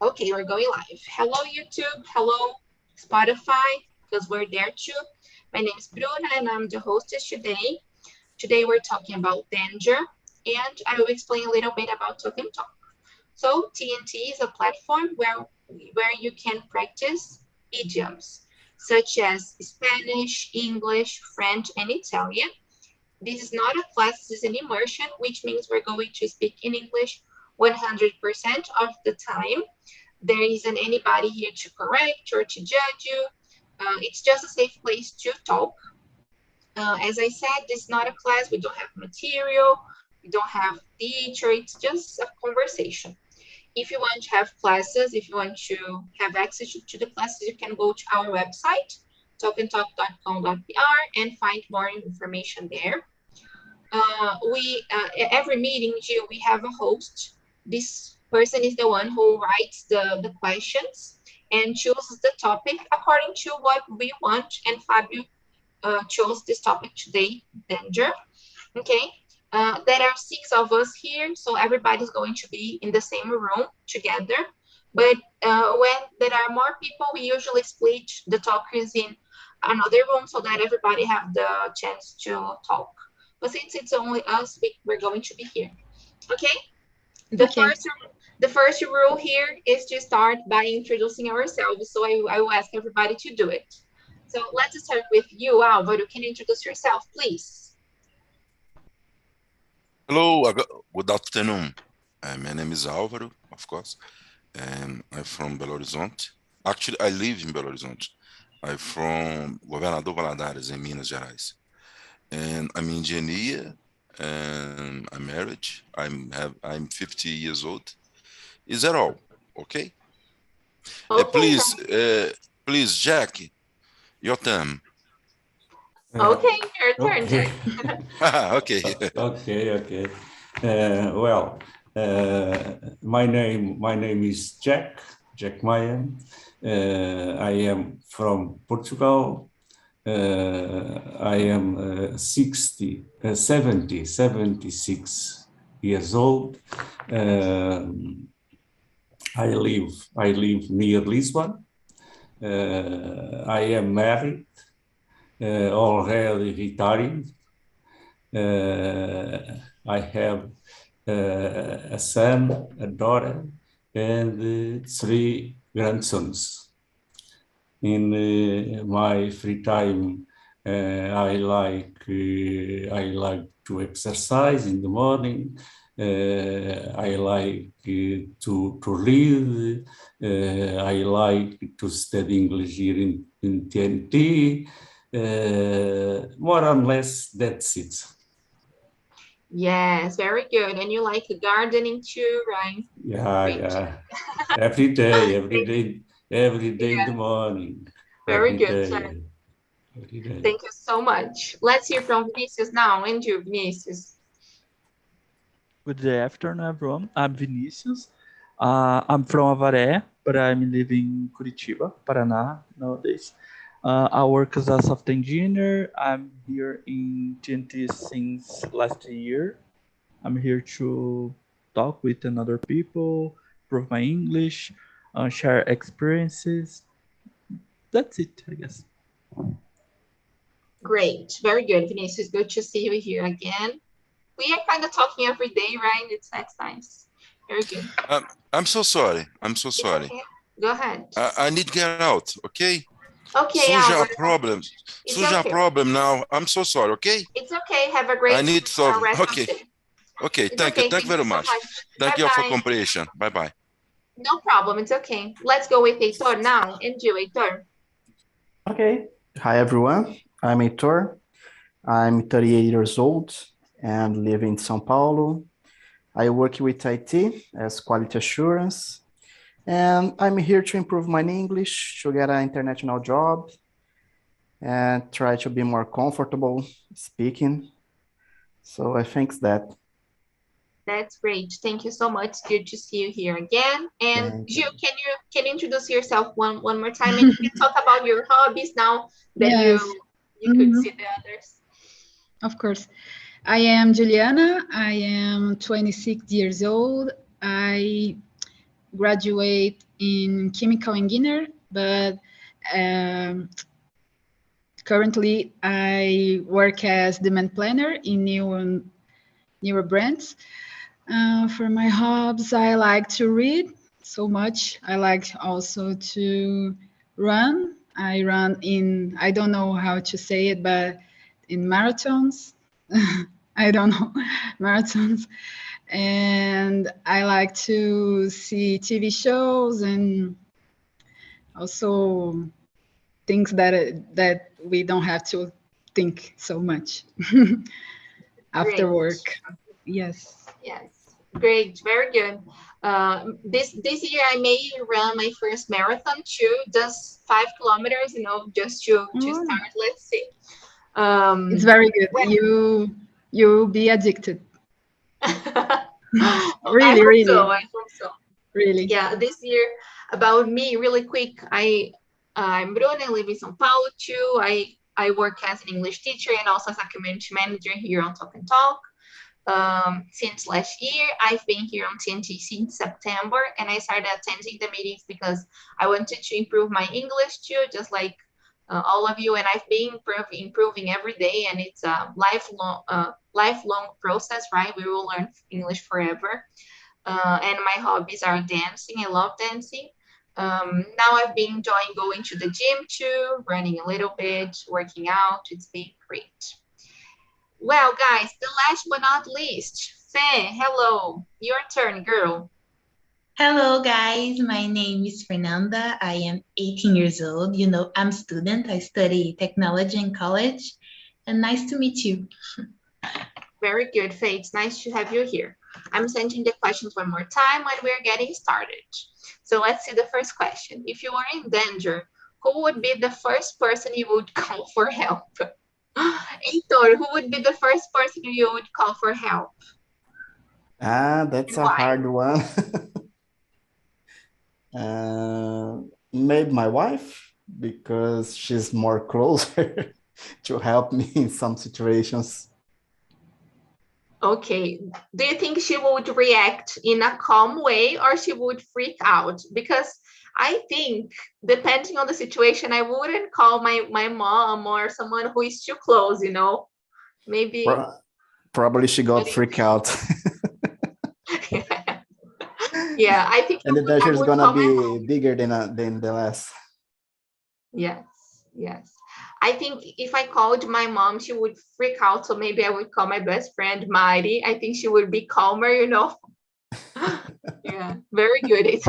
Okay, we're going live. Hello, YouTube. Hello, Spotify, because we're there too. My name is Bruna, and I'm the hostess today. Today, we're talking about danger, and I will explain a little bit about Talk and Talk. So, TNT is a platform where you can practice idioms, such as Spanish, English, French, and Italian. This is not a class, this is an immersion, which means we're going to speak in English 100% of the time. There isn't anybody here to correct or to judge you. It's just a safe place to talk. As I said, this is not a class. We don't have material. We don't have teacher. It's just a conversation. If you want to have classes, if you want to have access to the classes, you can go to our website, talkandtalk.com.br, and find more information there. Every meeting, we have a host. This person is the one who writes the questions and chooses the topic according to what we want. And Fabio chose this topic today, danger. Okay. There are 6 of us here, so everybody's going to be in the same room together. But when there are more people, we usually split the talkers in another room so that everybody have the chance to talk. But since it's only us, we're going to be here. Okay? The first rule here is to start by introducing ourselves. So I will ask everybody to do it. So let's start with you, Álvaro. Can you introduce yourself, please? Hello, good afternoon. My name is Álvaro, of course, and I'm from Belo Horizonte. Actually, I live in Belo Horizonte. I'm from Governador Valadares in Minas Gerais. And I'm engineer, and I'm married. I'm 50 years old. Is that all? Okay. Please, Jackie, your turn. Okay, your turn, Okay. Okay. Okay. My name is Jack Mayan. I am from Portugal. I am 76 years old. I live near Lisbon. I am married, already retired. I have a son, a daughter, and 3 grandsons. In my free time, I like to exercise in the morning. I like to read. I like to study English here in TNT. More or less, that's it. Yes, very good. And you like gardening too, right? Yeah. Every day in the morning. Very good, sir. Thank you so much. Let's hear from Vinicius now. And you, Vinicius. Good afternoon, everyone. I'm Vinicius. I'm from Avaré, but I'm living in Curitiba, Paraná nowadays. I work as a software engineer. I'm here in TNT since last year. I'm here to talk with other people, improve my English, share experiences. That's it, I guess. Great. Very good, Vinicius. Good to see you here again. We are kind of talking every day, right? That's nice. Very good. I'm so sorry. Okay. Go ahead. I need to get out, okay? Okay, Suja problem now. I'm so sorry, okay? It's okay. Have a great rest of the day. Okay, thank you very much. Thank you for comprehension. Bye-bye. No problem. It's okay. Let's go with Heitor now. And you, Heitor. Okay. Hi, everyone. I'm Heitor. I'm 38 years old and live in São Paulo. I work with IT as quality assurance. And I'm here to improve my English, to get an international job, and try to be more comfortable speaking. So I think that. That's great. Thank you so much. Good to see you here again. And Gil, can you introduce yourself one more time? And you can talk about your hobbies now that you could see the others. Of course. I am Juliana. I am 26 years old. I graduate in chemical engineer, but um, currently I work as demand planner in newer brands. For my hobbies, I like to read so much. I like also to run. I run in, I don't know how to say it, but in marathons. I don't know, marathons. And I like to see TV shows and also things that we don't have to think so much after Great. work. Yes. Yes, great, very good. This year I may run my first marathon too, just 5 kilometers, just to start. Let's see. It's very good. Well, You'll be addicted. I Really, hope really, so. I hope so. really. Yeah, this year about me, really quick. I'm Bruna. I live in São Paulo too. I work as an English teacher and also as a community manager here on Talk and Talk. Since last year, I've been here on TNT since September, and I started attending the meetings because I wanted to improve my English too, just like all of you. And I've been improving every day, and it's a lifelong process, right? We will learn English forever. And my hobbies are dancing. I love dancing. Now I've been enjoying going to the gym too, running a little bit, working out. It's been great. Well, guys, the last but not least, Fe, hello. Your turn, girl. Hello, guys. My name is Fernanda. I am 18 years old. I'm a student. I study technology in college. And nice to meet you. Very good, Fe. It's nice to have you here. I'm sending the questions one more time when we're getting started. So let's see the first question. If you were in danger, who would be the first person you would call for help? Heitor, who would be the first person you would call for help? That's And a why? hard one. Maybe my wife, because she's more closer to help me in some situations. Okay. Do you think she would react in a calm way or she would freak out? Because I think, depending on the situation, I wouldn't call my mom or someone who is too close, Maybe. Probably she got freaked out. Yeah, I think And the danger is would gonna call my be mom. bigger than the last. Yes, yes. I think if I called my mom, she would freak out. So maybe I would call my best friend, Mari. I think she would be calmer, Yeah, very good.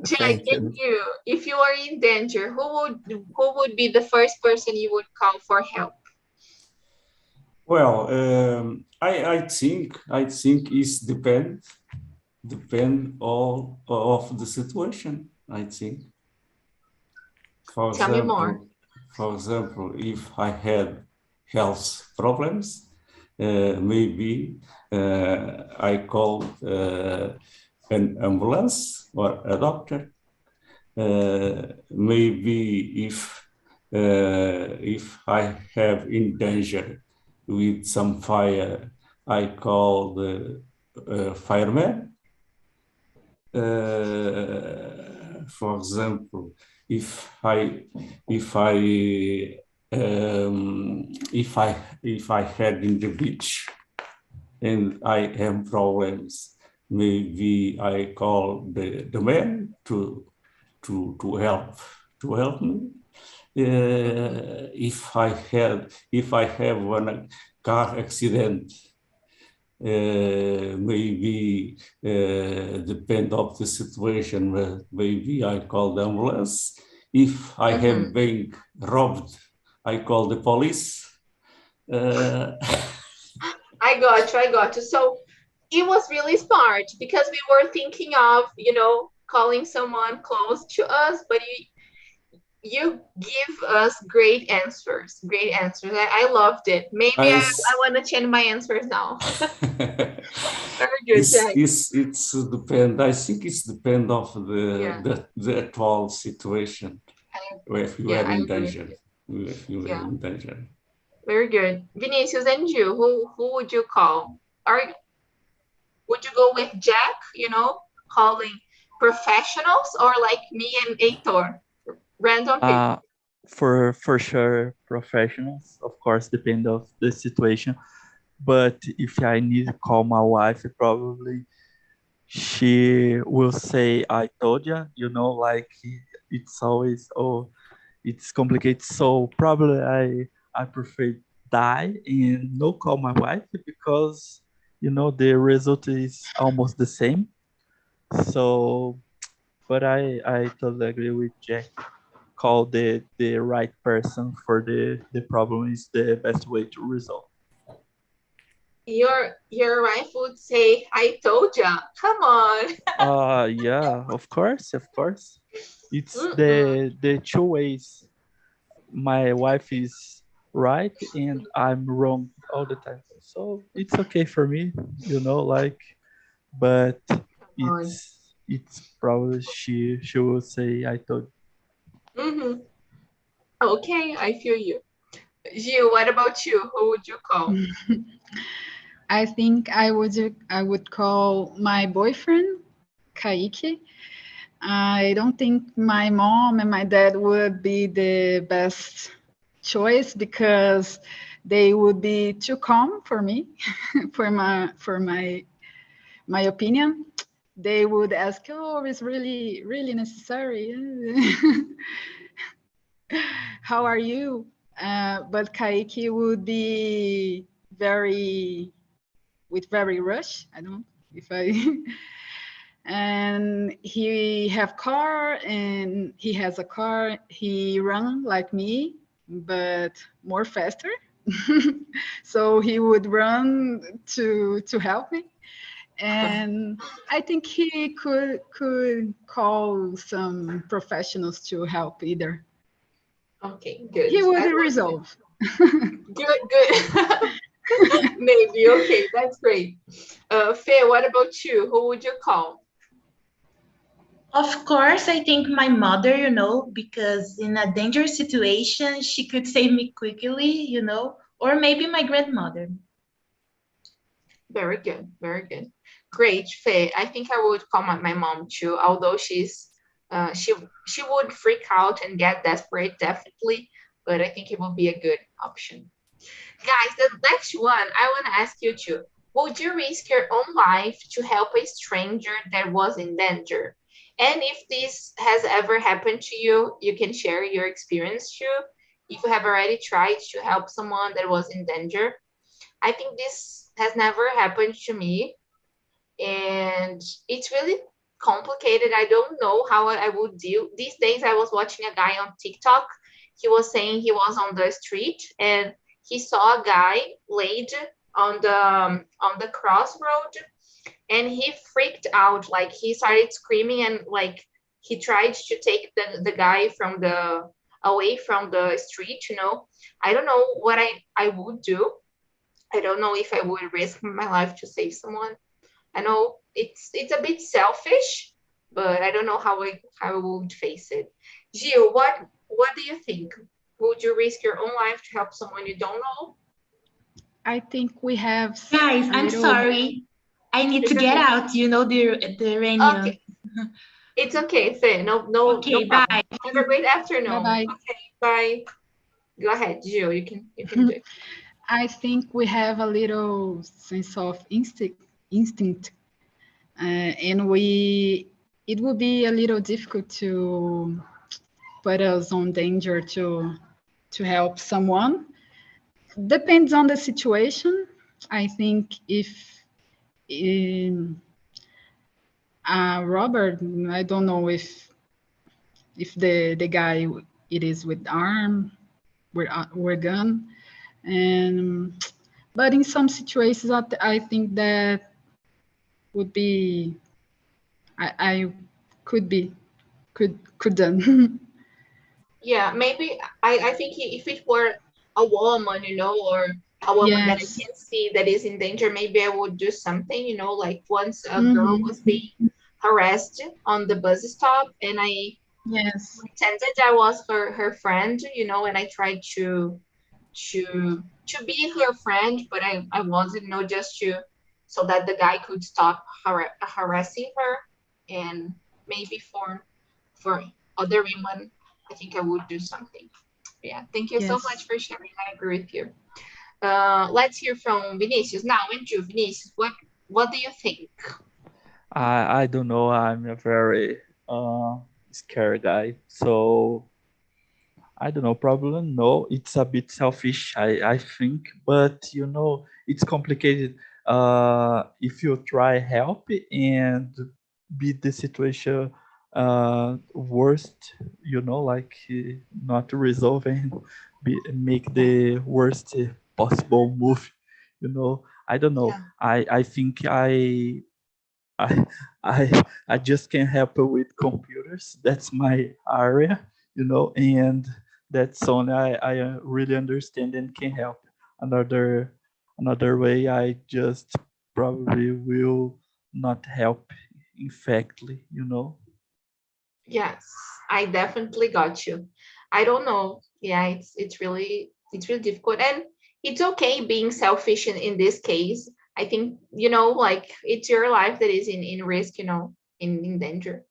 Jack, and you, if you are in danger, who would be the first person you would call for help? Well, I think it's depend all of the situation, I think. Tell me more. For example, if I had health problems, maybe I called an ambulance or a doctor. Maybe if I have in danger with some fire, I call the fireman. For example, if I had in the beach and I have problems, maybe I call the man to help me. If I have one car accident, maybe depend of the situation, but maybe I call the ambulance. If I have been robbed, I call the police. I got you. So it was really smart because we were thinking of, calling someone close to us, but you give us great answers. Great answers. I loved it. Maybe I want to change my answers now. Very good, Jack. It's depend. I think it's depend of the actual situation. If you are in danger. If you are in danger. Very good. Vinicius, and you, who would you call? Would you go with Jack, calling professionals or like me and Heitor? Random people. For sure, professionals, of course, depend of the situation. But if I need to call my wife, probably she will say, "I told you," like it's always, oh, it's complicated. So probably I prefer die and no call my wife because the result is almost the same. So, but I totally agree with Jack. Call the right person for the problem is the best way to resolve. Your wife would say, "I told ya." Come on. Yeah, of course. It's Mm-mm. the two ways. My wife is right and I'm wrong all the time. So it's okay for me, like, but Come on. it's probably she will say I told. Mm-hmm. Okay, I feel you. Gil, what about you? Who would you call? I think I would call my boyfriend, Kaique. I don't think my mom and my dad would be the best choice because they would be too calm for me, for my opinion. They would ask, "Oh, it's really necessary? How are you?" But Kaique would be very rush. I don't know if I and he have car and he has a car. He run like me, but more faster. So he would run to help me, and I think he could call some professionals to help either. Okay, good. He would That was resolve. good. Good. Maybe. Okay, that's great. Faye, what about you? Who would you call? Of course, I think my mother, because in a dangerous situation, she could save me quickly, or maybe my grandmother. Very good. Very good. Great, Faye. I think I would call my mom too, although she would freak out and get desperate, definitely, but I think it would be a good option. Guys, the next one I want to ask you too. Would you risk your own life to help a stranger that was in danger? And if this has ever happened to you, you can share your experience too. If you have already tried to help someone that was in danger, I think this has never happened to me, and it's really complicated. I don't know how I would deal. These days, I was watching a guy on TikTok. He was saying he was on the street and he saw a guy laid on the crossroad, and he freaked out. Like he started screaming and like he tried to take the guy from the away from the street. I don't know what I would do. I don't know if I would risk my life to save someone. I know it's a bit selfish, but I don't know how I would face it. Gil, what do you think? Would you risk your own life to help someone you don't know? I think we have Guys, a I'm little. sorry. I need It's to get okay. out, the rain. Okay, it's okay, Faye. No Okay, problem. bye. Have a great Bye afternoon. bye. Okay, bye. Go ahead, Gil. You can do it. I think we have a little sense of instinct, and it would be a little difficult to put us on danger to help someone. Depends on the situation. I think if in Robert, I don't know if the guy it is with arm, with gun, and but in some situations, I think that would be I could done. Yeah, maybe I think if it were a woman, or a woman that I Yes. can see that is in danger, maybe I would do something, like once a girl Hmm. was being harassed on the bus stop, and I Yes. pretended I was her friend, and I tried to be her friend, but I wasn't, just to so that the guy could stop harassing her. And maybe for other women, I think I would do something. Yeah, thank you so Yes. much for sharing. I agree with you. Let's hear from Vinicius now. And you, Vinicius, what do you think? I don't know. I'm a very scared guy, so I don't know. Probably no. It's a bit selfish, I think, but it's complicated. If you try help and be the situation worst, like not resolving, make the worst possible move. I don't know. Yeah. I think I I just can help with computers. That's my area, and that's only I really understand and can help. Another way, I just probably will not help, infactly. Yes, I definitely got you. I don't know. Yeah, it's really difficult, and it's okay being selfish in this case. I think like it's your life that is in risk, in danger.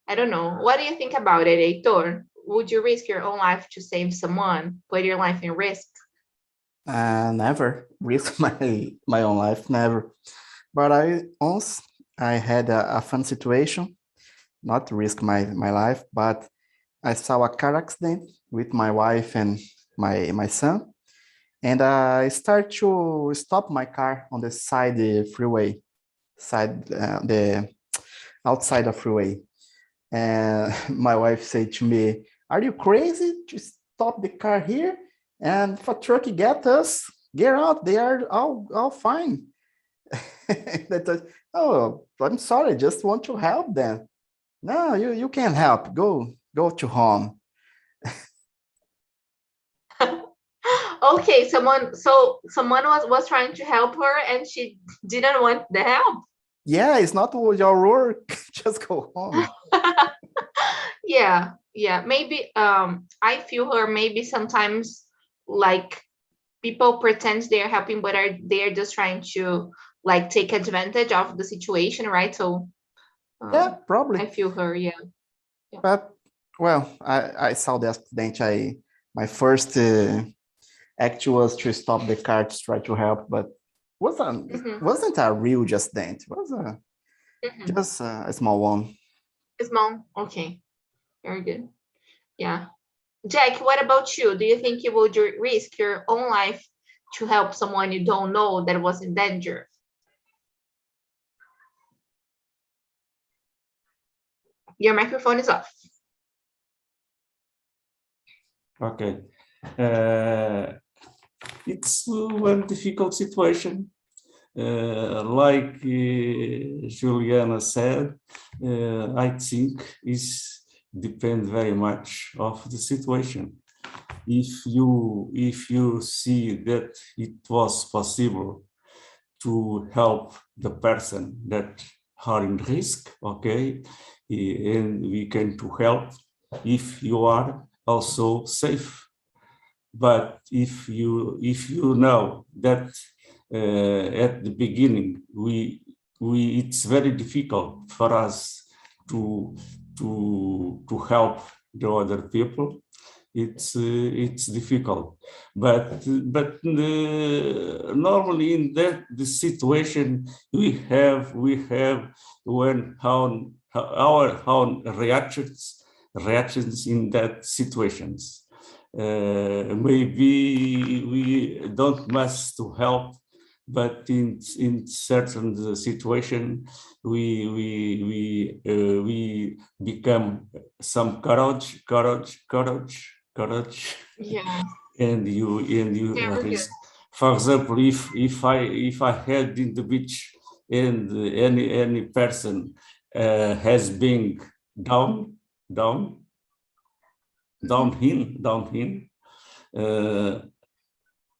I don't know. What do you think about it, Heitor? Would you risk your own life to save someone? Put your life in risk? Never risk my own life, never. But I had a fun situation, not to risk my life, but I saw a car accident with my wife and my son, and I start to stop my car on the side freeway, the outside of freeway, and my wife said to me, "Are you crazy to stop the car here? And if a truck get us, get out. They are all fine." Oh, I'm sorry, just want to help them. No, you can't help. Go to home. Okay, someone was trying to help her and she didn't want the help. Yeah, it's not your work. Just go home. Yeah, maybe I feel her. Maybe sometimes like people pretend they're helping, but they're just trying to like take advantage of the situation, right? So Yeah, I probably. feel her. Yeah. But well, I saw the accident. My first act was to stop the car to try to help, but wasn't a real just dent. It was just a small one. Small. Okay. Very good. Yeah. Jack, what about you? Do you think you would risk your own life to help someone you don't know that was in danger? Your microphone is off. Okay. It's one difficult situation. Like Juliana said, I think is depend very much of the situation. If you see that it was possible to help the person that are in risk, okay, and we can to help if you are also safe. But if you know that at the beginning it's very difficult for us to help the other people, it's difficult, but normally in the situation we have when our own reactions in that situations. Maybe we don't must to help, but in certain situation we become some courage. Yeah. And you risk. For example, if I had in the beach and any person has been downhill,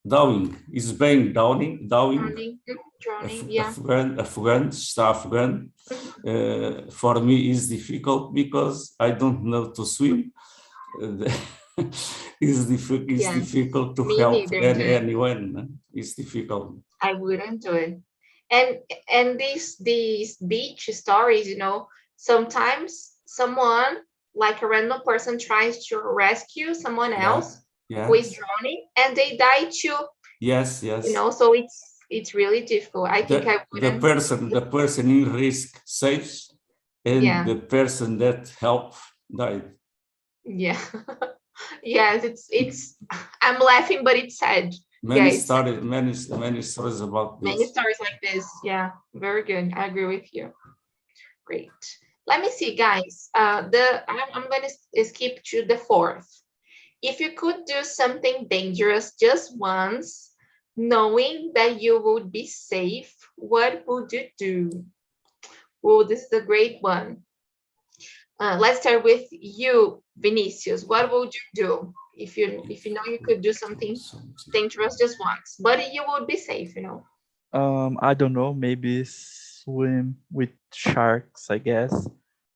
downing is being downing, Drowning. Yeah. Afghan. For me is difficult because I don't know to swim. It's difficult to help anyone. It's difficult. I wouldn't do it. And these beach stories, sometimes someone, like a random person, tries to rescue someone else who is drowning, and they die too. Yes. So it's really difficult. I think I wouldn't. The person in risk saves, and the person that helped died. Yeah. Yes, it's I'm laughing, but it's sad. Many stories about this. Many stories like this. Yeah, very good. I agree with you. Great. Let me see, guys. I'm gonna skip to the fourth. If you could do something dangerous just once, knowing that you would be safe, what would you do? Oh, this is a great one. Let's start with you, Vinicius. What would you do if you know you could do something dangerous just once, but you would be safe, I don't know, maybe swim with sharks, I guess.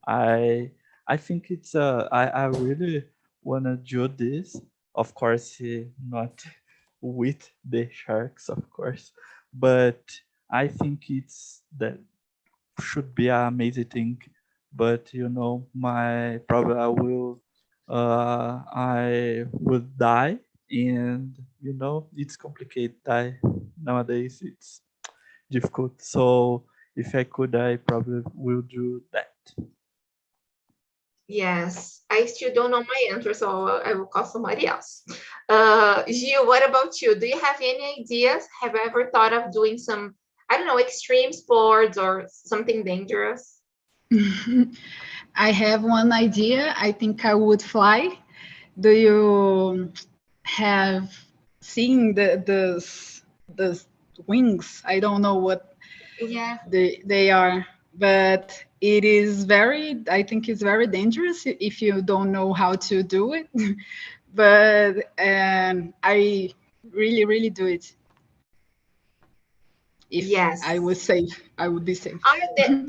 I think it's I really wanna do this. Of course, not with the sharks, of course, but I think that should be an amazing thing. But my probably I would die, and it's complicated. Die nowadays, it's difficult. So if I could, I probably will do that. Yes, I still don't know my answer, so I will call somebody else. Gil, what about you? Do you have any ideas? Have you ever thought of doing some, I don't know, extreme sports or something dangerous? I have one idea. I think I would fly. Do you have seen the wings? I don't know what they are, but I think it's very dangerous if you don't know how to do it. But I really do it. If I was safe, I would be safe. Are there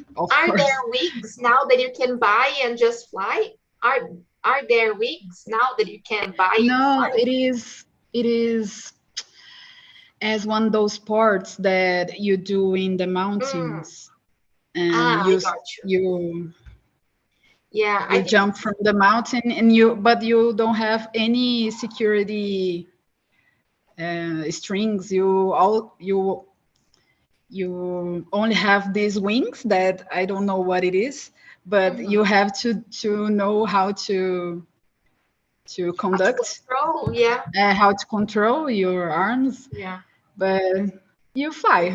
wigs now that you can buy and just fly? Are there wigs now that you can buy? No, it is as one of those sports that you do in the mountains, and you jump from the mountain, and but you don't have any security strings. You only have these wings that I don't know what it is, but you have to know how to conduct, how to control your arms. Yeah, but you fly.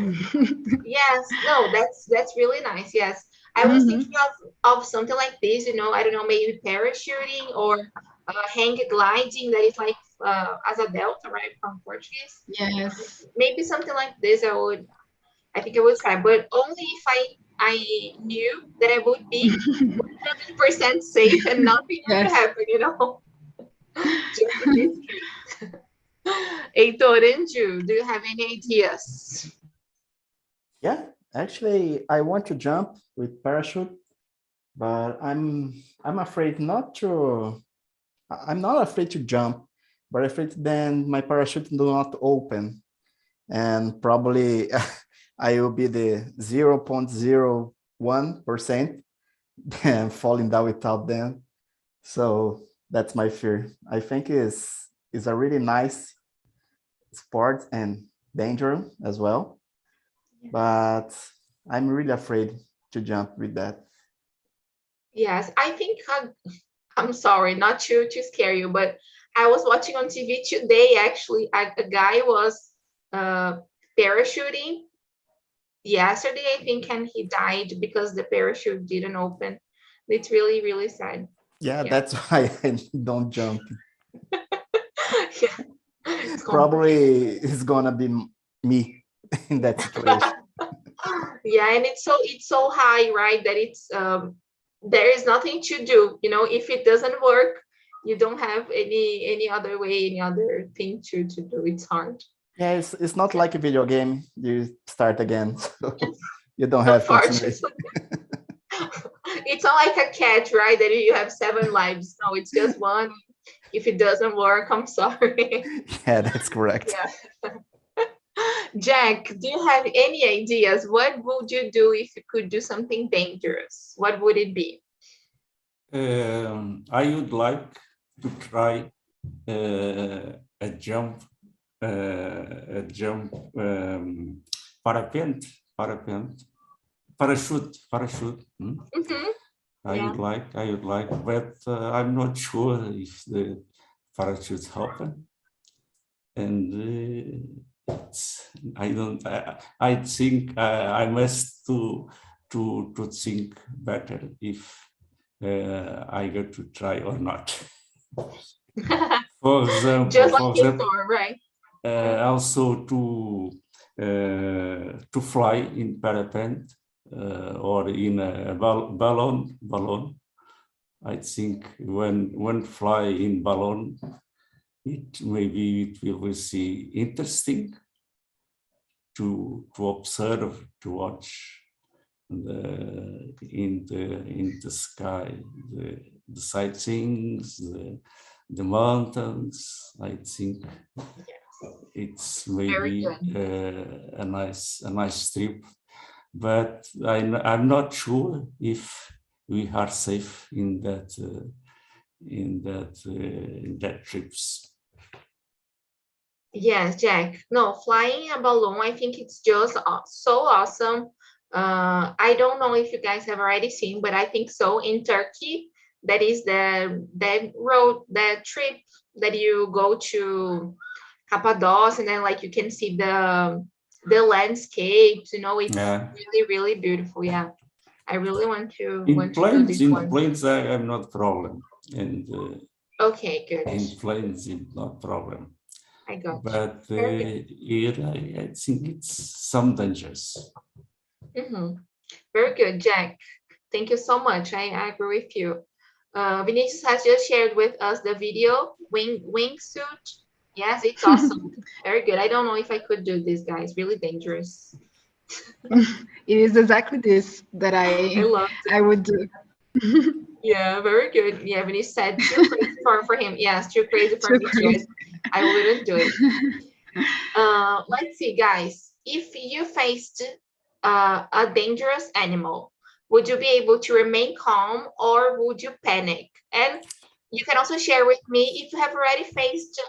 Yes, no, that's really nice. Yes, I was thinking of something like this. I don't know, maybe parachuting or hang gliding. That is like asa delta, right, from Portuguese. Yes, maybe something like this. I think I would try, but only if I knew that I would be 100% safe and nothing would happen, Just in this case. Heitor and you, do you have any ideas? Yeah, actually, I want to jump with parachute, but I'm afraid not to. I'm not afraid to jump, but afraid then my parachute do not open, and probably I will be the 0.01% and falling down without them. So that's my fear. I think is a really nice sport and dangerous as well, but I'm really afraid to jump with that. Yes, I think I'm sorry not to scare you, but I was watching on TV today. Actually, a guy was parachuting yesterday, I think, and he died because the parachute didn't open. It's really, really sad. Yeah, that's why I don't jump. Probably it's gonna be me in that situation. Yeah, and it's so high, right? That it's there is nothing to do. If it doesn't work, you don't have any other way, any other thing to do. It's hard. Yeah, it's not like a video game. You start again, so you don't have continuation. It's not like a cat, right? That you have 7 lives. No, it's just one. If it doesn't work, I'm sorry. Yeah, that's correct. Yeah. Jack, do you have any ideas? What would you do if you could do something dangerous? What would it be? I would like to try a jump, parachute. I would like, but I'm not sure if the parachute happen. And I think I must to think better if I get to try or not. For example, just like you thought, right? Also to fly in parapet or in a balloon. I think when fly in balloon, it will be interesting to observe, to watch in the sky, the sightseeings, the mountains. I think it's maybe a nice trip, but I'm not sure if we are safe in that trips. Yes, Jack. No, flying a balloon, I think it's just so awesome. I don't know if you guys have already seen, but I think so in Turkey, that is that trip that you go to Cappadocia, and then like you can see the landscapes, you know, it's really beautiful. Yeah. I really want to do this one. In planes, I have no problem. And okay, good. In planes, it's not problem. I got but here, I think it's some dangers. Very good, Jack. Thank you so much. I agree with you. Vinicius has just shared with us the video, wingsuit. Yes, it's awesome. Very good. I don't know if I could do this, guys. Really dangerous. It is exactly this that I would do. Yeah, very good. Yeah, Vinicius said too crazy for him. Yes, too crazy for me too. I wouldn't do it. Let's see, guys. If you faced a dangerous animal, would you be able to remain calm or would you panic? And you can also share with me if you have already faced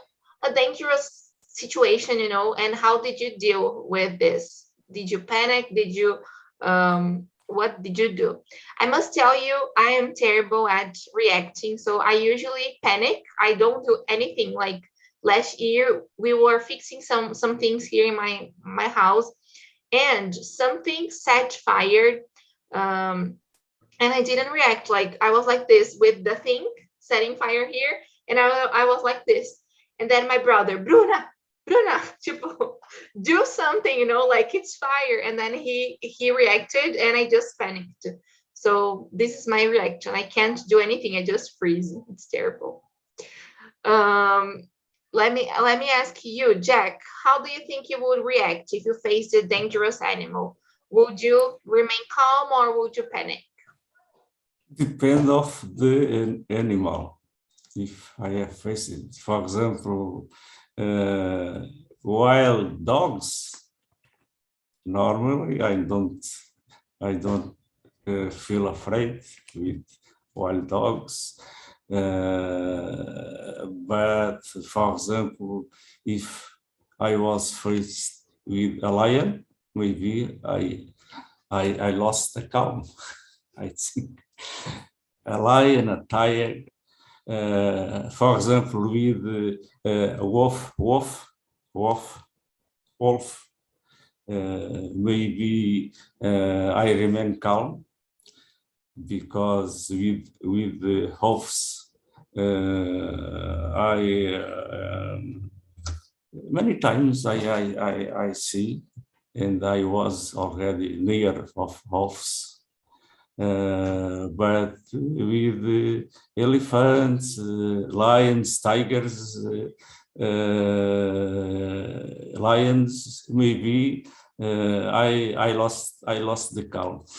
a dangerous situation, you know, and how did you deal with this? Did you panic? Did you, what did you do? I must tell you, I am terrible at reacting. So I usually panic. I don't do anything. Like last year, we were fixing some things here in my house, and something set fire. And I didn't react. Like I was like this with the thing setting fire here, and I was like this. And then my brother, Bruna, do something, you know, like it's fire. And then he reacted, and I just panicked. So this is my reaction. I can't do anything. I just freeze. It's terrible. Let me ask you, Jack, how do you think you would react if you faced a dangerous animal? Would you remain calm or would you panic? Depend of the animal. If I have faced it, for example, wild dogs. Normally, I don't feel afraid with wild dogs. But for example, if I was faced with a lion, maybe I lost the calm. I think a lion, a tiger. For example, with a wolf, maybe I remain calm, because with the wolves, many times I see, and I was already near of wolves. But with elephants, lions, tigers, lions, maybe I lost the count.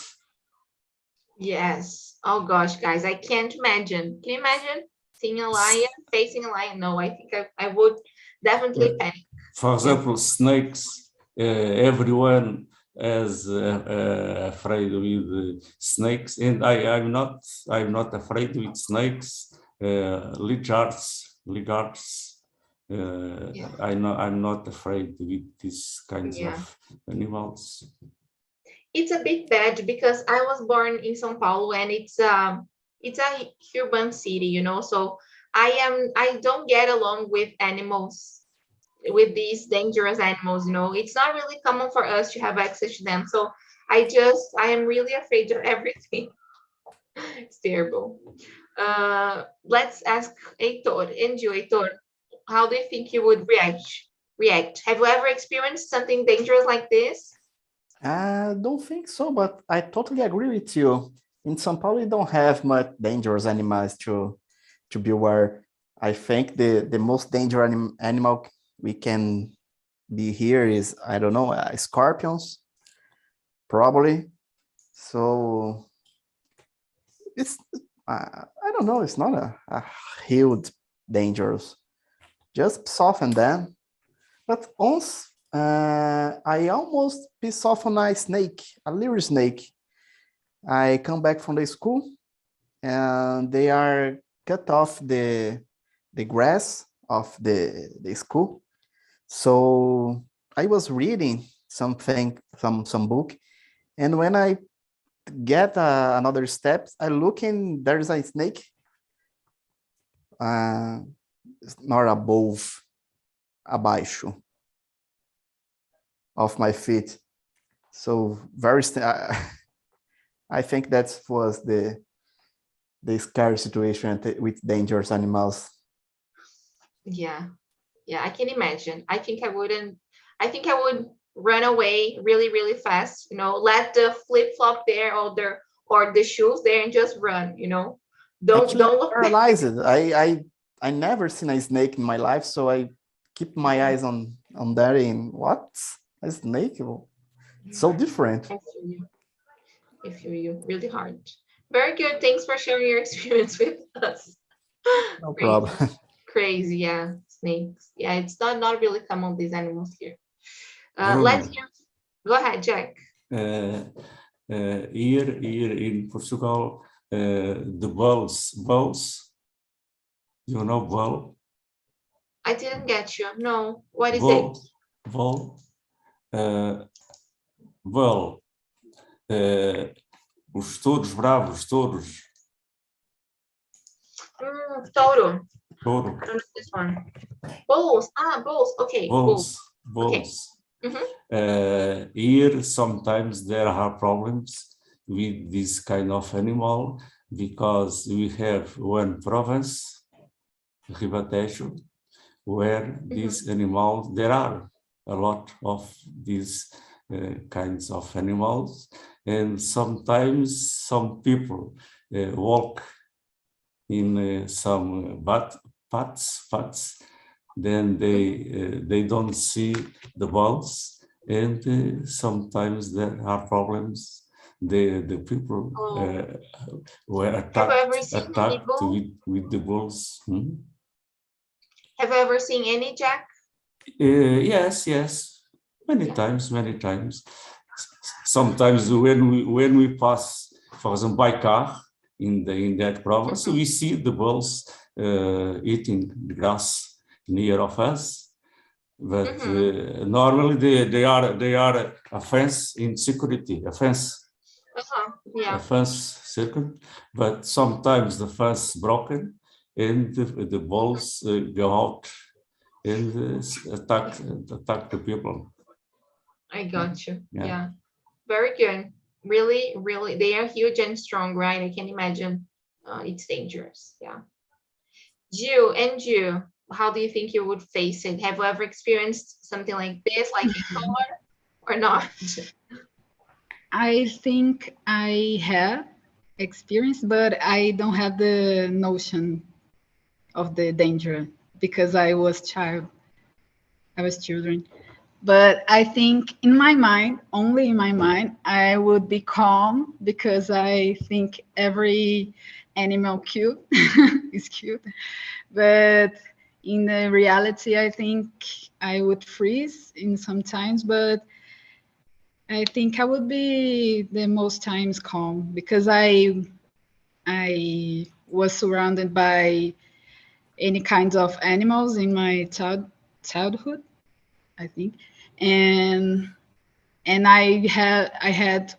Yes. Oh gosh, guys, I can't imagine. Can you imagine seeing a lion, facing a lion? No, I think I would definitely panic. For example, snakes. Everyone as afraid with snakes, and I'm not afraid with snakes, lizards. Yeah. I'm not afraid with these kinds Yeah. of animals. It's a bit bad because I was born in São Paulo and it's a urban city, you know, so I don't get along with animals, with these dangerous animals, you know. It's not really common for us to have access to them. So I am really afraid of everything. It's terrible. Let's ask Heitor. Heitor, how do you think you would react? Have you ever experienced something dangerous like this? I don't think so, but I totally agree with you. In São Paulo, we don't have much dangerous animals to be aware. I think the most dangerous animal we can be here is, I don't know, scorpions, probably. So it's, I don't know, it's not a huge dangerous. Just soften them. But once I almost pissed off on a snake, a little snake. I come back from the school and they are cut off the grass of the school. So I was reading something, some book, and when I get another steps, I look and there's a snake. It's not above, abaixo of my feet. So very, I think that was the scary situation with dangerous animals. Yeah, I can imagine. I think I would run away really, really fast, you know, let the flip-flop there or the shoes there and just run, you know. Don't look back. Paralyzed. I never seen a snake in my life, so I keep my eyes on that. And what, a snake? So different. I feel you. Really hard. Very good. Thanks for sharing your experience with us. No problem. Crazy, yeah. Snakes. Yeah, it's not really common, these animals here. Bruno, Let's hear. Go ahead, Jack. Here in Portugal, the bulls. You know bull? I didn't get you. No. What is it? Bull. Os touros bravos, touros. Touro. Touro. I don't know this one. Bulls. Bulls. Okay. Bulls. Okay. Here, sometimes there are problems with this kind of animal because we have one province, Ribatejo, where these animals, there are a lot of these kinds of animals, and sometimes some people walk in some paths, then they don't see the bulls, and sometimes there are problems. The people were attacked with the bulls. Have you ever seen any, Jack? Yes. Many times. Sometimes when we pass, for example, by car in that province, we see the bulls eating the grass near of us. But normally they are a fence in security, a fence. Yeah. A fence circle, but sometimes the fence broken and the bulls go out and attack the people. I got you. Yeah. Very good. Really, really, they are huge and strong, right? I can imagine it's dangerous. Yeah. Jill, how do you think you would face it? Have you ever experienced something like this, like a color, or not? I think I have experience, but I don't have the notion of the danger because I was children. But I think in my mind, only in my mind, I would be calm because I think every animal cute is cute. But in the reality, I think I would freeze in some times, but I think I would be the most times calm because I was surrounded by any kinds of animals in my childhood, I think, and I had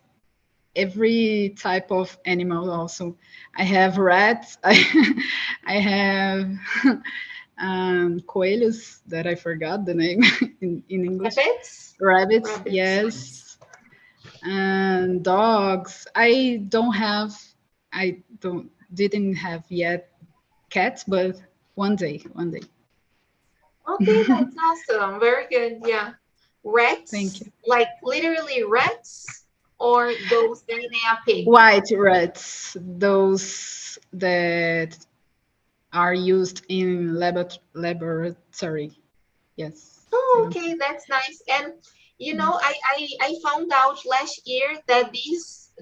every type of animal also. I have rats. I have coelhos that I forgot the name in English. Rabbits? Rabbits, Rabbits. yes. And dogs. I didn't have yet cats, but one day. Okay, that's awesome. Very good. Yeah. Rats? Thank you. Like literally rats? Or those that they are pig? White rats, those that are used in laboratory. Yes. Oh, okay, that's nice. And you know, I found out last year that these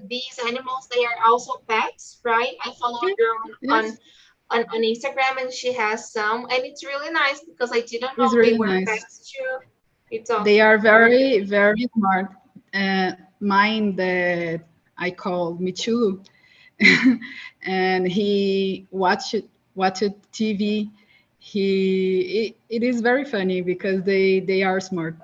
animals they are also pets, right? I follow a girl Yes. on Instagram and she has some, and it's really nice because I didn't know It's they really were nice. pets too. It's awesome. They are very, very smart. Mine that I call Michulu, and he watched TV. It is very funny because they are smart.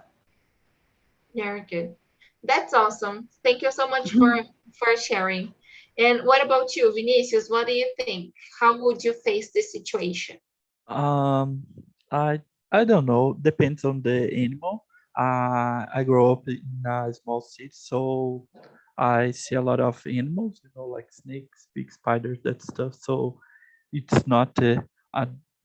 Very good. That's awesome. Thank you so much for sharing. And what about you, Vinicius? What do you think? How would you face this situation? Um, I I don't know. Depends on the animal. I grew up in a small city, so I see a lot of animals. Like snakes, big spiders, that stuff. So it's not a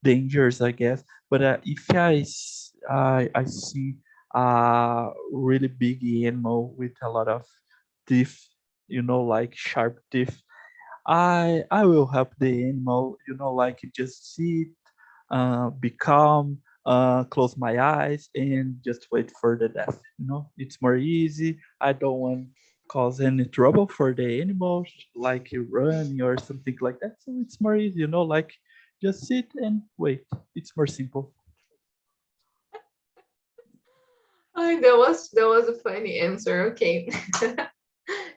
dangerous, I guess. But if I see a really big animal with a lot of teeth, like sharp teeth, I will help the animal. Like just sit, be calm, close my eyes, and just wait for the death. It's more easy. I don't want cause any trouble for the animals, like you running or something like that. So it's more easy. Like just sit and wait. It's more simple. Oh, that was a funny answer. Okay.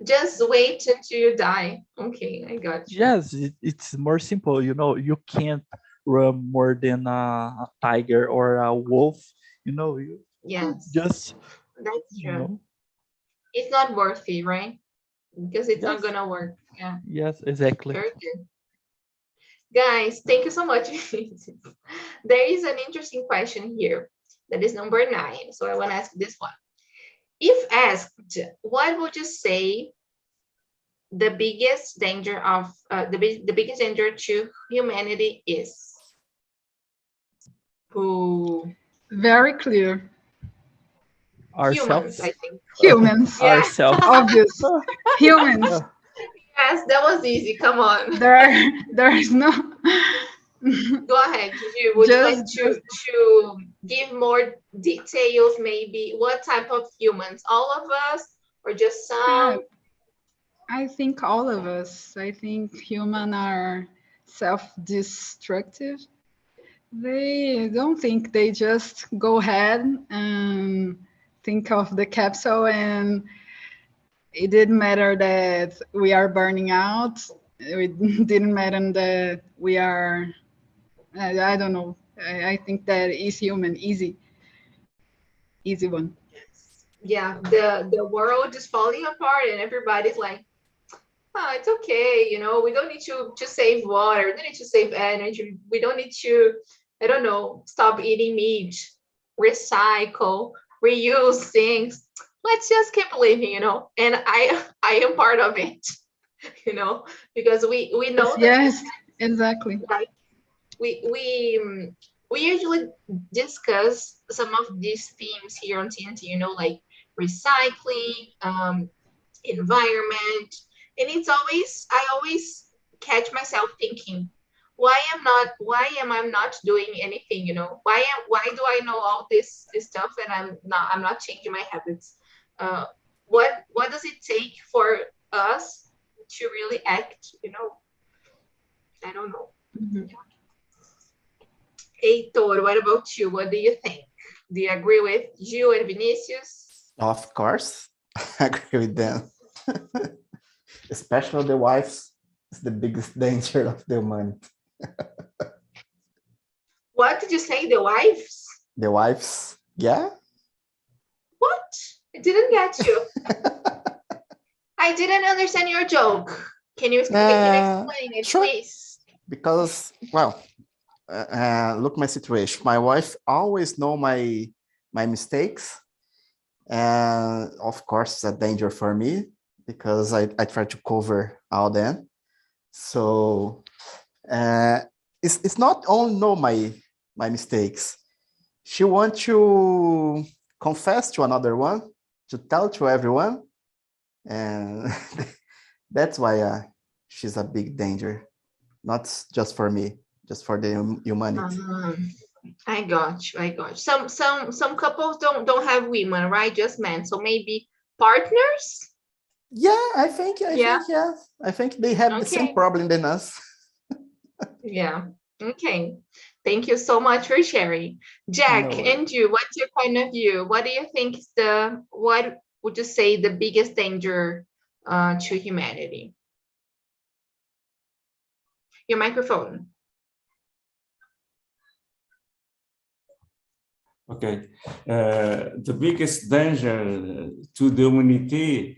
Just wait until you die. Okay, I got you. Yes, it's more simple. You can't run more than a tiger or a wolf. You Yes, just that's you true. know It's not worthy, right? Because it's not yes, gonna work. Yeah, yes, exactly. very good. Guys, thank you so much. There is an interesting question here that is number 9. So I want to ask this one. If asked, what would you say the biggest danger of the biggest danger to humanity is? Who? Very clear. Humans, Ourselves. I think. Humans, Yeah. Ourselves. obvious. Humans. Yes, that was easy. Come on. There is no. Go ahead, Gigi. Would you like to give more details, maybe? What type of humans? All of us or just some? I think all of us. I think humans are self-destructive. They don't think, they just go ahead and think of the capsule, and it didn't matter that we are burning out. It didn't matter that we are, I don't know. I think that is human, easy one. Yeah, the world is falling apart and everybody's like, oh, it's okay, we don't need to save water, we don't need to save energy, we don't need to, I don't know, stop eating meat, recycle, reuse things. Let's just keep living, and I am part of it, because we know that Yes, exactly. like we usually discuss some of these themes here on TNT, like recycling, environment, and I always catch myself thinking, why am I not doing anything? Why do I know all this stuff and I'm not changing my habits? What does it take for us to really act? I don't know. Mhm. Heitor, what about you? What do you think? Do you agree with you and Vinicius? Of course. I agree with them. Especially the wives is the biggest danger of the humanity. What did you say? The wives? The wives, yeah. What? I didn't get you. I didn't understand your joke. Can you explain it, sure. please? Because, well, look my situation. My wife always know my mistakes. And of course, it's a danger for me because I try to cover all them. So it's not only know my mistakes. She wants to confess to another one, to tell to everyone. And that's why she's a big danger, not just for me, just for the humanity. I got you. Some couples don't have women, right? Just men. So maybe partners? Yeah, I think they have the same problem than us. Yeah. Okay. Thank you so much for sharing. Jack, No. And you, what's your point of view? What do you think is what would you say the biggest danger to humanity? Your microphone. Okay. The biggest danger to the humanity,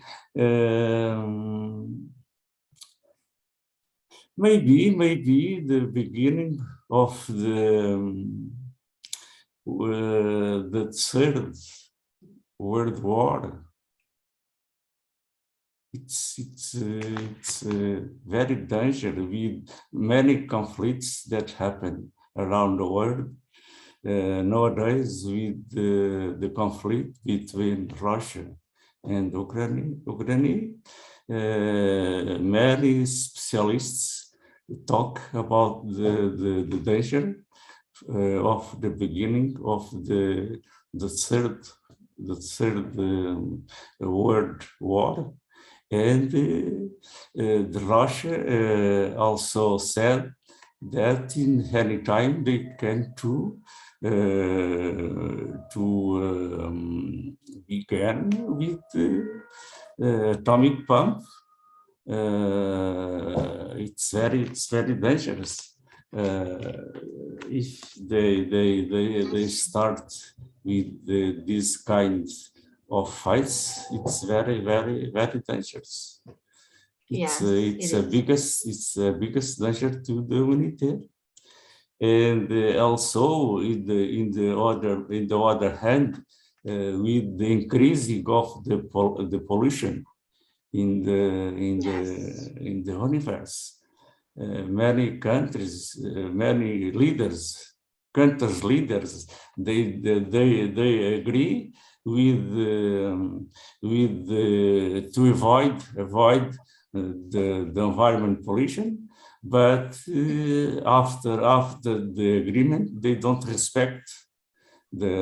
maybe the beginning of the Third World War. It's very dangerous with many conflicts that happen around the world. Nowadays, with the conflict between Russia and Ukraine, many specialists talk about the danger of the beginning of the third World War. And the Russia also said that in any time they can begin with atomic bomb. It's very dangerous if they start with these kinds of fights. It's very dangerous. It's the biggest danger to the humanity. And also in the other hand, with the increasing of the pollution in the universe, many countries, many countries leaders, they agree to avoid the environment pollution. But after the agreement, they don't respect the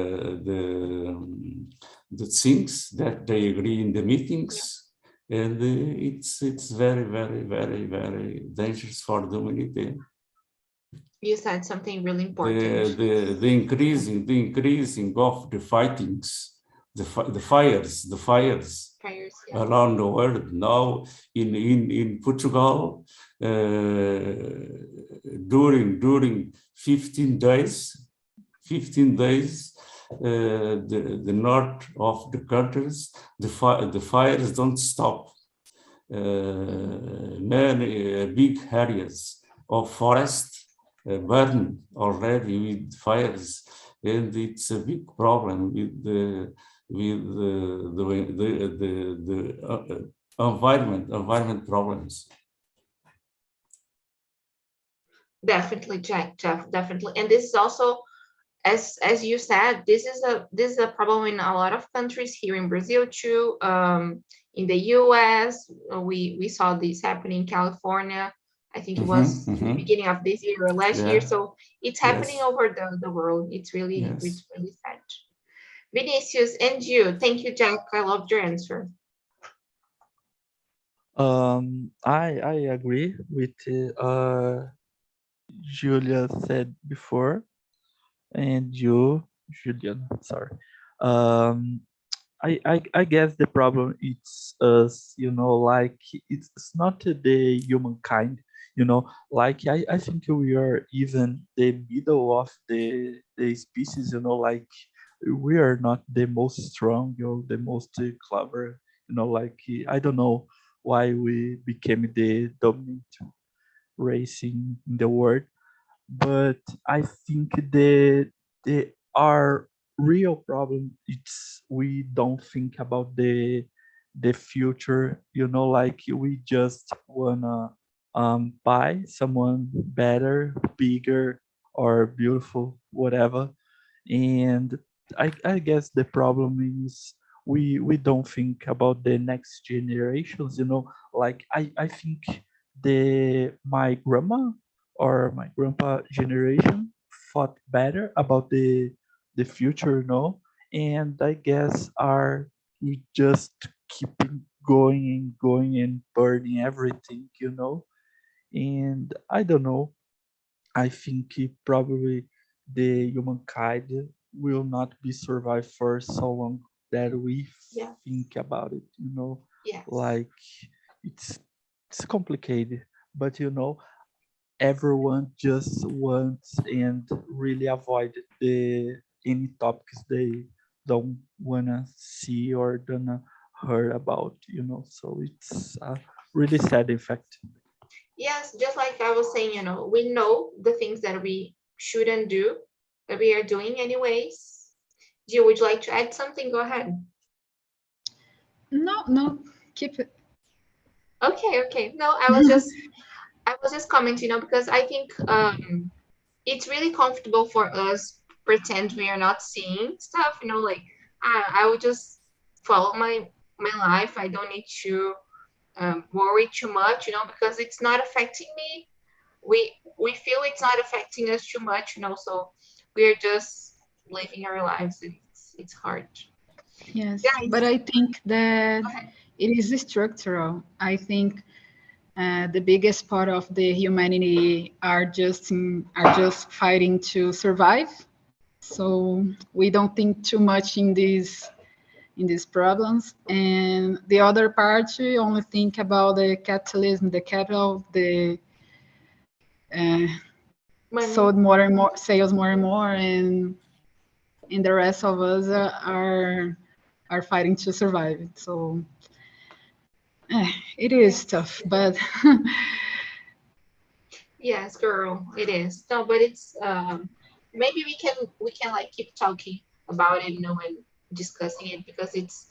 things that they agree in the meetings, and it's very dangerous for the humanity. You said something really important. The increasing of the fightings, the fires around the world. Now in Portugal, during 15 days, the north of the countries, the fires don't stop. Many big areas of forest burn already with fires, and it's a big problem with the environment problems. Definitely, Jack, definitely. And this is also, as you said, this is a problem in a lot of countries, here in Brazil too. In the US, we saw this happening in California. I think it was the beginning of this year or last year. So it's happening over the world. It's really sad. Vinicius, and you. Thank you, Jack. I loved your answer. I agree with Julia said before, and you, Julian, sorry. I guess the problem is us, like it's not the humankind, like I think we are even the middle of the species, like we are not the most strong or the most clever, like I don't know why we became the dominant race in the world, but I think the our real problem is we don't think about the future. Like we just wanna buy someone better, bigger, or beautiful, whatever. And I guess the problem is we don't think about the next generations. Like I think my grandma or my grandpa generation thought better about the future, and I guess are we just keeping going and going and burning everything, and I don't know. I think probably the humankind will not be survived for so long that we Yeah. think about it, Yes. like it's it's complicated, but everyone just wants and really avoid the any topics they don't wanna see or don't hear about, so it's really sad in fact. Yes, just like I was saying, we know the things that we shouldn't do, that we are doing anyways. Jill, would you like to add something? Go ahead. No, keep it. Okay. No, I was just commenting, because I think it's really comfortable for us pretend we are not seeing stuff, like I would just follow my life. I don't need to worry too much, because it's not affecting me. We feel it's not affecting us too much, so we're just living our lives. It's hard. Yes, Guys, but I think that okay. it is structural. I think the biggest part of the humanity are just fighting to survive. So we don't think too much in these problems, and the other part we only think about the capitalism, the capital, the uh, Money. sold more and more, sales more and more, and the rest of us are fighting to survive. So it is tough, but Yes, girl, it is. No, but it's maybe we can like keep talking about it, and discussing it, because it's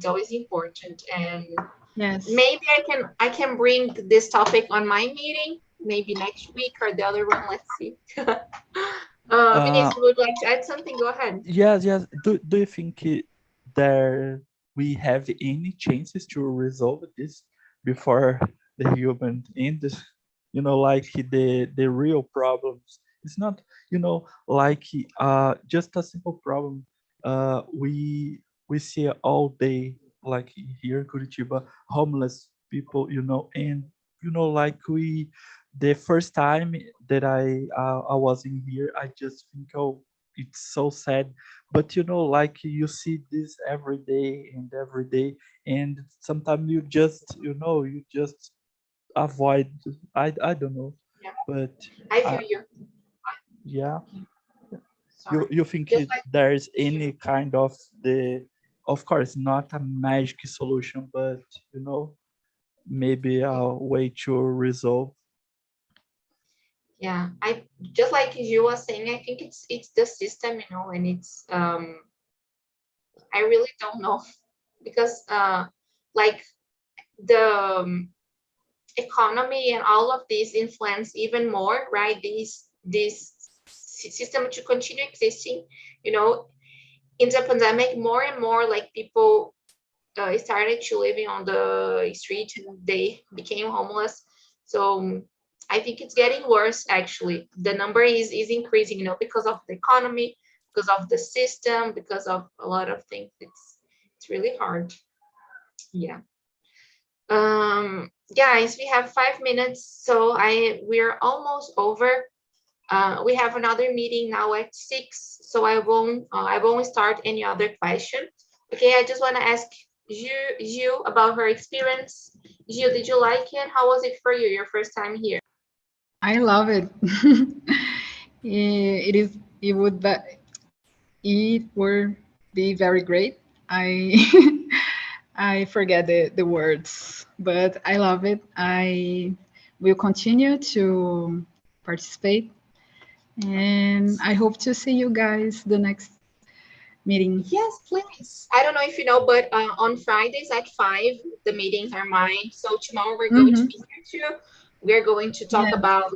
always important. And yes, maybe I can bring this topic on my meeting, maybe next week or the other one. Let's see. uh Vinicius, would like to add something? Go ahead. yes. Do you think there we have any chances to resolve this before the human end? Like the real problems. It's not, like just a simple problem. We see all day, like here in Curitiba, homeless people, and like the first time that I was in here, I just think, oh, it's so sad. But like you see this every day, and sometimes you just avoid. I don't know, Yeah, but I uh, hear you. yeah, you Sorry. you think Just like there's any kind of of course not a magic solution, but maybe a way to resolve. yeah, I just like you was saying. I think it's the system, and it's I really don't know, because like the economy and all of these influence even more, right? This system to continue existing, you know, in the pandemic, more and more like people started to living on the street, and they became homeless. So I think it's getting worse. Actually, the number is increasing, because of the economy, because of the system, because of a lot of things. It's really hard. Yeah. Guys, we have 5 minutes, so we're almost over. We have another meeting now at 6, so I won't start any other question. Okay, I just want to ask Gil about her experience. Gil, did you like it? How was it for you, your first time here? I love it. It would be very great. I forget the words, but I love it. I will continue to participate, and I hope to see you guys the next meeting. Yes, please. I don't know if you know, but on Fridays at 5, the meetings are mine. So tomorrow we're going to be here too. We're going to talk about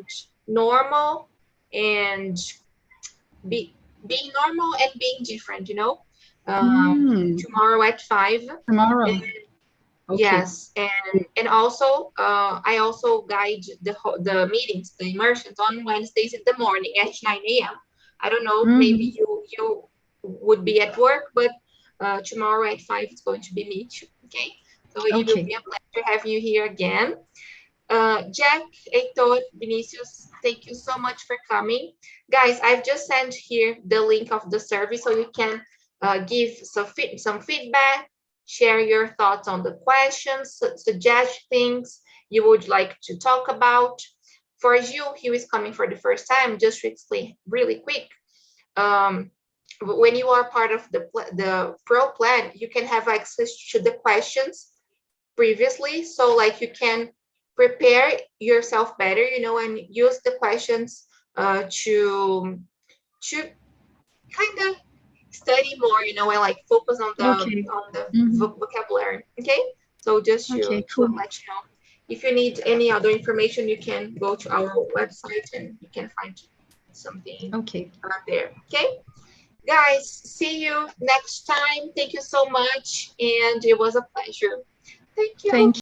normal and being normal and being different, you know. Tomorrow at 5. Tomorrow. And, okay. Yes, and also I also guide the meetings, the immersions on Wednesdays in the morning at 9 a.m. I don't know, maybe you would be at work, but tomorrow at 5 it's going to be me too. Okay, so it will be a pleasure having you here again. Jack, Heitor, Vinicius, thank you so much for coming. Guys, I've just sent here the link of the survey so you can give some feedback, share your thoughts on the questions, suggest things you would like to talk about. For Gil, he is coming for the first time, just to explain really quick. When you are part of the pro plan, you can have access to the questions previously, so like you can prepare yourself better, you know, and use the questions to kind of study more, you know, and like focus on the vocabulary. Okay, so just to let you know, if you need any other information, you can go to our website and you can find something around there. Okay, guys, see you next time. Thank you so much, and it was a pleasure. Thank you. Thank you.